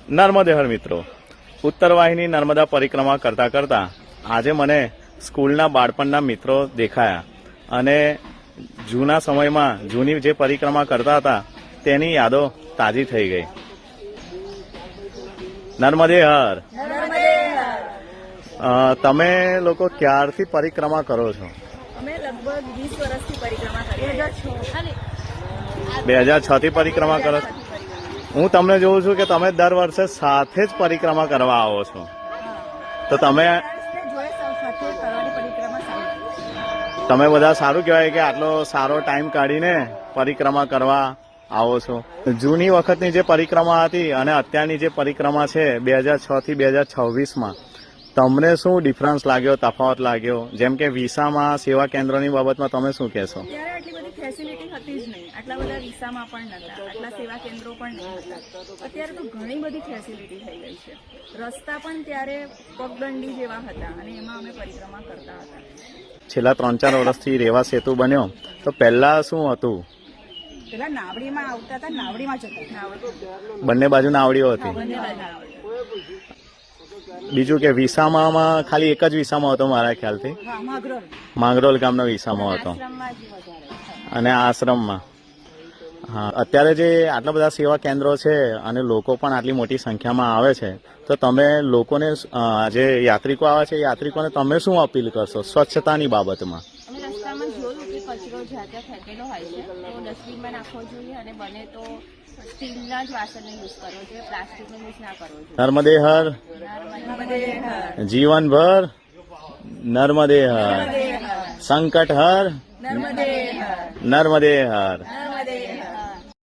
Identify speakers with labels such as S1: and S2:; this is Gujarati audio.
S1: નર્મદે હર મિત્રો, ઉત્તર વાહિની નર્મદા પરિક્રમા કરતા કરતા આજે મને સ્કૂલના બાળપણના મિત્રો દેખાયા અને જૂના સમયમાં જૂની જે પરિક્રમા કરતા હતા તેની યાદો તાજી થઈ ગઈ. નર્મદે હર. તમે લોકો ક્યારથી પરિક્રમા કરો છો?
S2: અમે લગભગ 20 વર્ષથી પરિક્રમા કરીએ.
S1: 2006 થી પરિક્રમા કરો છો? હું તમને જોઉં છું કે તમે દર વર્ષે સાથે જ પરિક્રમા કરવા આવો છો, તો તમે બધા સારું કહેવાય કે આટલો સારો ટાઈમ કાઢીને પરિક્રમા કરવા આવો છો. જૂની વખતની જે પરિક્રમા હતી અને અત્યારની જે પરિક્રમા છે 2006 થી 2026માં તમને શું ડિફરન્સ લાગ્યો, તફાવત લાગ્યો? જેમ કે વિસામાં સેવા કેન્દ્રની બાબતમાં તમે શું કહેશો?
S2: ત્યારે આટલી બધી ફેસિલિટી હતી જ નહીં, આટલા બધા વિસામાં પણ નતા, આટલા સેવા કેન્દ્રો પણ નહીં હતા. અત્યારે તો ઘણી બધી ફેસિલિટી થઈ ગઈ છે. રસ્તા પણ ત્યારે પગદંડી જેવા હતા અને એમાં અમે પરિક્રમા કરતા હતા.
S1: છેલ્લા 3-4 વર્ષથી રેવા સેતુ બન્યો, તો પહેલા શું હતું?
S2: પેલા નાવડીમાં આવતા હતા, નાવડીમાં જતા.
S1: બંને બાજુ નાવડીઓ હતી. બીજું કે વિસામાં ખાલી એક જ વિસામાં હતો મારા ખ્યાલથી, માંગરોલ ગામનો વિસામાં હતો અને આશ્રમમાં. હા, અત્યારે જે આટલા બધા સેવા કેન્દ્રો છે અને લોકો પણ આટલી મોટી સંખ્યામાં આવે છે, તો તમે લોકોને જે યાત્રિકો આવે છે યાત્રિકોને તમે શું અપીલ કરશો સ્વચ્છતાની બાબતમાં?
S3: અમે રસ્તામાં જોયું કે કચરો જ્યાં ત્યાં ફેંકેલો હોય છે તો ડસ્ટબિનમાં નાખવો જોઈએ અને બને તો સ્ટીલના જ વાસણનો યુઝ કરવો જોઈએ, પ્લાસ્ટિકનો યુઝ ના કરવો જોઈએ.
S1: નર્મદે હર. જીવનભર નર્મદે હર. સંકટ હર. નર્મદે હર.